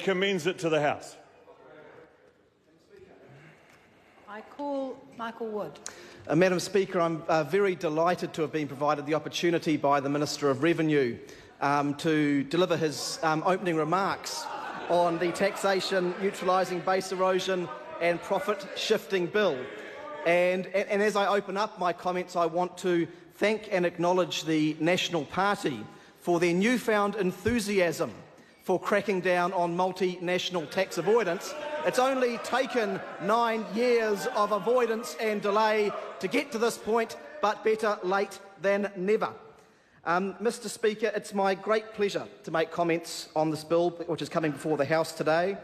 commends it to the House. I call Michael Wood. Madam Speaker, I'm very delighted to have been provided the opportunity by the Minister of Revenue to deliver his opening remarks on the Taxation, Neutralising, Base Erosion and Profit Shifting Bill. And as I open up my comments, I want to thank and acknowledge the National Party for their newfound enthusiasm for cracking down on multinational tax avoidance. It's only taken 9 years of avoidance and delay to get to this point, but better late than never. Mr. Speaker, it's my great pleasure to make comments on this bill, which is coming before the House today,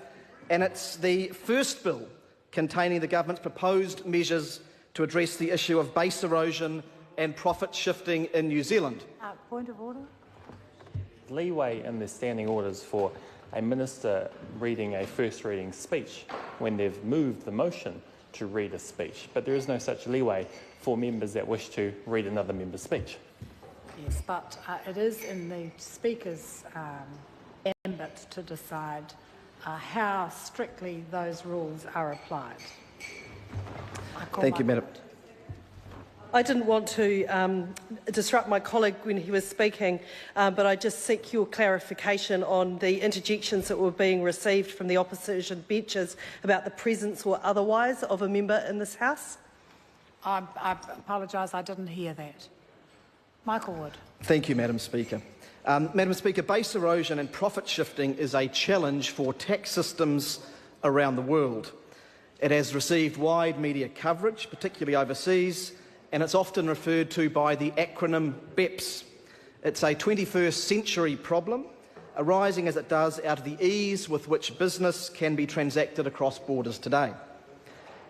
and it's the first bill containing the government's proposed measures to address the issue of base erosion and profit shifting in New Zealand. Point of order. Leeway in the standing orders for a minister reading a first reading speech when they've moved the motion to read a speech, but there is no such leeway for members that wish to read another member's speech. Yes, but it is in the Speaker's ambit to decide how strictly those rules are applied. Thank you, Madam. I didn't want to disrupt my colleague when he was speaking, but I just seek your clarification on the interjections that were being received from the opposition benches about the presence or otherwise of a member in this House. I apologise, I didn't hear that. Michael Wood. Thank you, Madam Speaker. Madam Speaker, base erosion and profit shifting is a challenge for tax systems around the world. It has received wide media coverage, particularly overseas, and it's often referred to by the acronym BEPS. It's a 21st century problem, arising as it does out of the ease with which business can be transacted across borders today.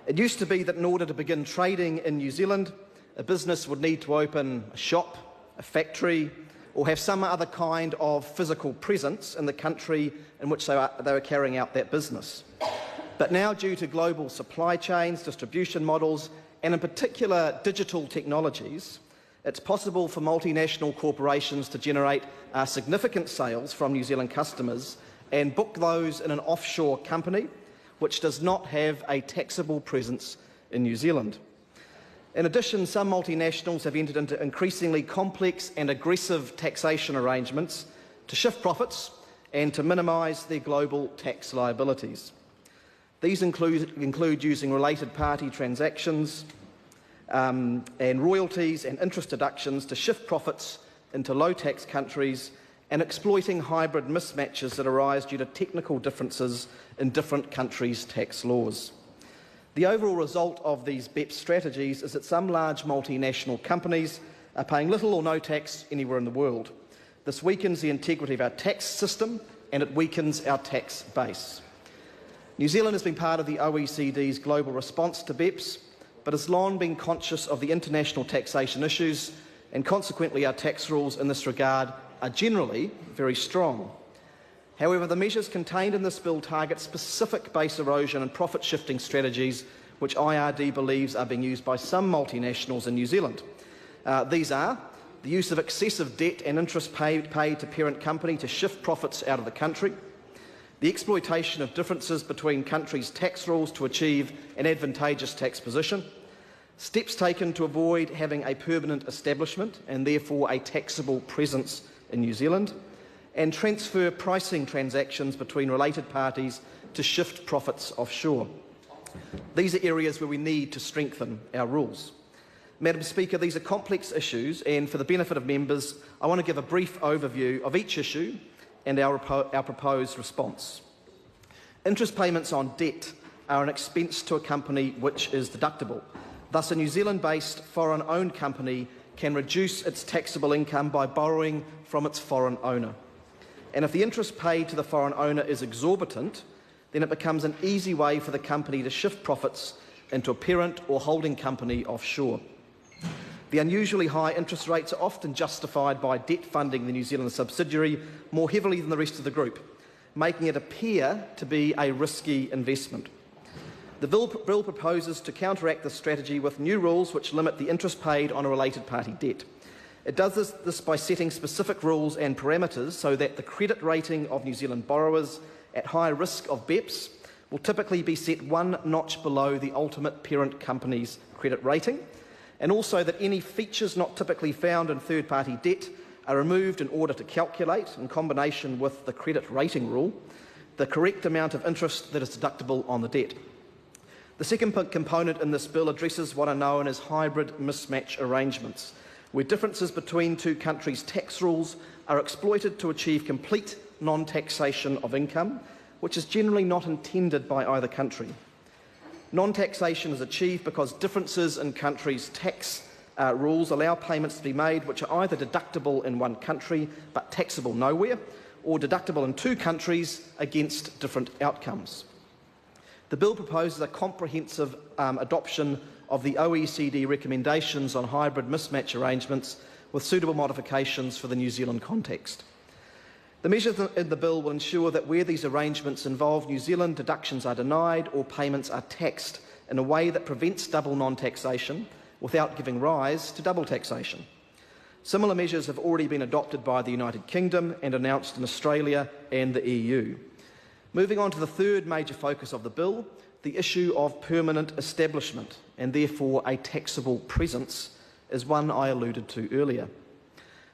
It used to be that in order to begin trading in New Zealand, a business would need to open a shop, a factory, or have some other kind of physical presence in the country in which they were carrying out that business. But now, due to global supply chains, distribution models, and in particular digital technologies, it's possible for multinational corporations to generate significant sales from New Zealand customers and book those in an offshore company which does not have a taxable presence in New Zealand. In addition, some multinationals have entered into increasingly complex and aggressive taxation arrangements to shift profits and to minimise their global tax liabilities. These include using related party transactions and royalties and interest deductions to shift profits into low-tax countries and exploiting hybrid mismatches that arise due to technical differences in different countries' tax laws. The overall result of these BEPS strategies is that some large multinational companies are paying little or no tax anywhere in the world. This weakens the integrity of our tax system and it weakens our tax base. New Zealand has been part of the OECD's global response to BEPS, but has long been conscious of the international taxation issues, and consequently our tax rules in this regard are generally very strong. However, the measures contained in this bill target specific base erosion and profit shifting strategies which IRD believes are being used by some multinationals in New Zealand. These are the use of excessive debt and interest paid to parent company to shift profits out of the country, the exploitation of differences between countries' tax rules to achieve an advantageous tax position, steps taken to avoid having a permanent establishment and therefore a taxable presence in New Zealand, and transfer pricing transactions between related parties to shift profits offshore. These are areas where we need to strengthen our rules. Madam Speaker, these are complex issues, and for the benefit of members, I want to give a brief overview of each issue and our proposed response. Interest payments on debt are an expense to a company which is deductible. Thus, a New Zealand-based foreign-owned company can reduce its taxable income by borrowing from its foreign owner. And if the interest paid to the foreign owner is exorbitant, then it becomes an easy way for the company to shift profits into a parent or holding company offshore. The unusually high interest rates are often justified by debt funding the New Zealand subsidiary more heavily than the rest of the group, making it appear to be a risky investment. The bill proposes to counteract this strategy with new rules which limit the interest paid on a related party debt. It does this by setting specific rules and parameters so that the credit rating of New Zealand borrowers at high risk of BEPS will typically be set one notch below the ultimate parent company's credit rating, and also that any features not typically found in third-party debt are removed in order to calculate, in combination with the credit rating rule, the correct amount of interest that is deductible on the debt. The second component in this bill addresses what are known as hybrid mismatch arrangements, where differences between two countries' tax rules are exploited to achieve complete non-taxation of income, which is generally not intended by either country. Non-taxation is achieved because differences in countries' tax rules allow payments to be made which are either deductible in one country but taxable nowhere, or deductible in two countries against different outcomes. The bill proposes a comprehensive adoption of the OECD recommendations on hybrid mismatch arrangements with suitable modifications for the New Zealand context. The measures in the bill will ensure that where these arrangements involve New Zealand, deductions are denied or payments are taxed in a way that prevents double non-taxation without giving rise to double taxation. Similar measures have already been adopted by the United Kingdom and announced in Australia and the EU. Moving on to the third major focus of the bill, the issue of permanent establishment and therefore a taxable presence is one I alluded to earlier.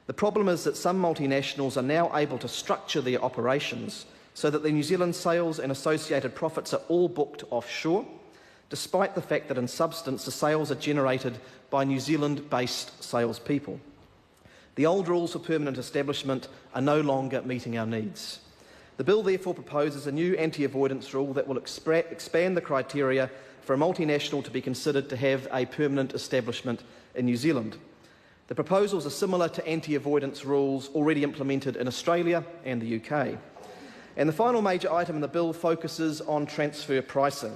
The problem is that some multinationals are now able to structure their operations so that the New Zealand sales and associated profits are all booked offshore, despite the fact that in substance the sales are generated by New Zealand-based salespeople. The old rules for permanent establishment are no longer meeting our needs. The bill therefore proposes a new anti-avoidance rule that will expand the criteria for a multinational to be considered to have a permanent establishment in New Zealand. The proposals are similar to anti-avoidance rules already implemented in Australia and the UK. And the final major item in the bill focuses on transfer pricing.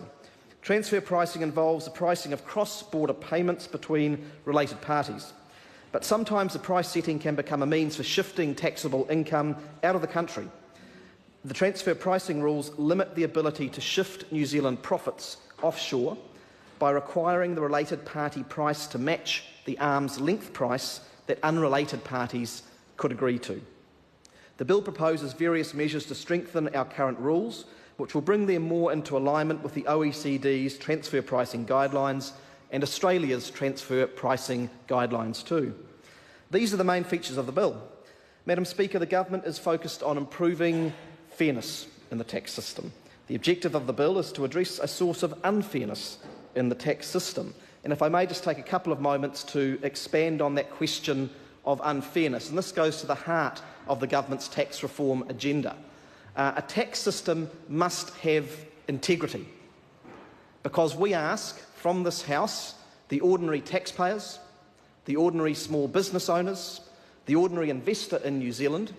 Transfer pricing involves the pricing of cross-border payments between related parties. But sometimes the price setting can become a means for shifting taxable income out of the country. The transfer pricing rules limit the ability to shift New Zealand profits offshore by requiring the related party price to match the arm's length price that unrelated parties could agree to. The bill proposes various measures to strengthen our current rules, which will bring them more into alignment with the OECD's transfer pricing guidelines and Australia's transfer pricing guidelines too. These are the main features of the bill. Madam Speaker, the government is focused on improving fairness in the tax system. The objective of the bill is to address a source of unfairness in the tax system. And if I may just take a couple of moments to expand on that question of unfairness, and this goes to the heart of the government's tax reform agenda. A tax system must have integrity, because we ask from this House the ordinary taxpayers, the ordinary small business owners, the ordinary investor in New Zealand,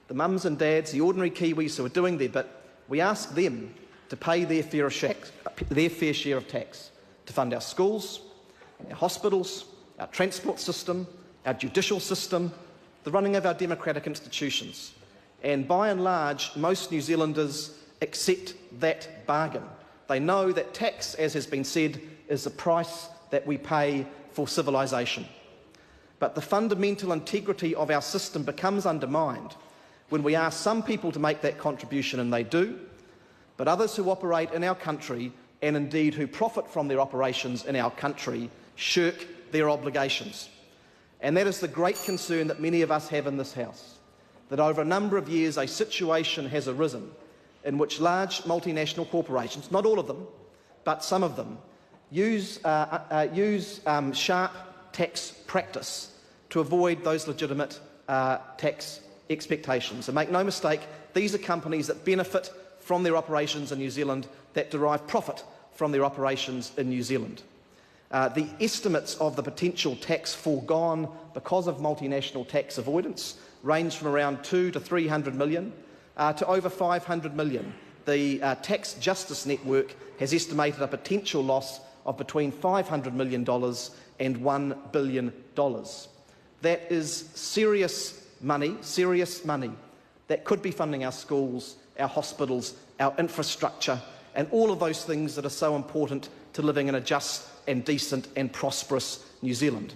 the mums and dads, the ordinary Kiwis who are doing their bit, we ask them to pay their fair share of tax to fund our schools, our hospitals, our transport system, our judicial system, the running of our democratic institutions. And by and large, most New Zealanders accept that bargain. They know that tax, as has been said, is the price that we pay for civilisation. But the fundamental integrity of our system becomes undermined when we ask some people to make that contribution, and they do, but others who operate in our country, and indeed who profit from their operations in our country, shirk their obligations. And that is the great concern that many of us have in this House, that over a number of years a situation has arisen in which large multinational corporations, not all of them, but some of them, use sharp tax practice to avoid those legitimate tax expectations. And make no mistake, these are companies that benefit from their operations in New Zealand, that derive profit from their operations in New Zealand. The estimates of the potential tax foregone because of multinational tax avoidance range from around 200 to 300 million to over 500 million. The Tax Justice Network has estimated a potential loss of between $500 million and $1 billion. That is serious money that could be funding our schools, our hospitals, our infrastructure, and all of those things that are so important to living in a just and decent and prosperous New Zealand.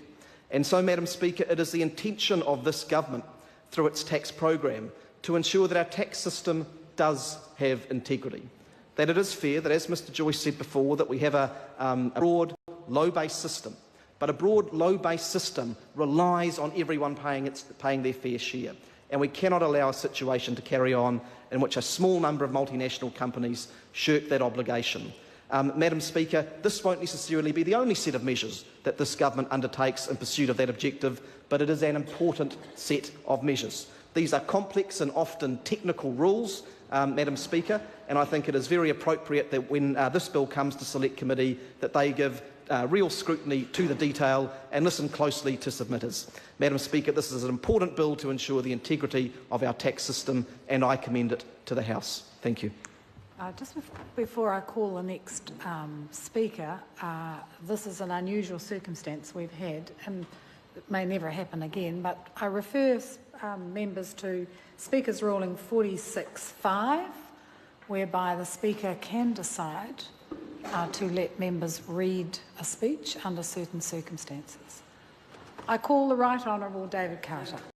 And so, Madam Speaker, it is the intention of this government, through its tax program, to ensure that our tax system does have integrity. That it is fair that, as Mr Joyce said before, that we have a broad, low-base system. But a broad, low-base system relies on everyone paying their fair share. And we cannot allow a situation to carry on in which a small number of multinational companies shirk that obligation. Madam Speaker, this won't necessarily be the only set of measures that this government undertakes in pursuit of that objective, but it is an important set of measures. These are complex and often technical rules, Madam Speaker, and I think it is very appropriate that when this bill comes to Select Committee that they give real scrutiny to the detail and listen closely to submitters. Madam Speaker, this is an important bill to ensure the integrity of our tax system, and I commend it to the House. Thank you. Just before I call the next speaker, this is an unusual circumstance we've had, and it may never happen again, but I refer members to Speaker's Ruling 46(5), whereby the Speaker can decide to let members read a speech under certain circumstances. I call the Right Honourable David Carter.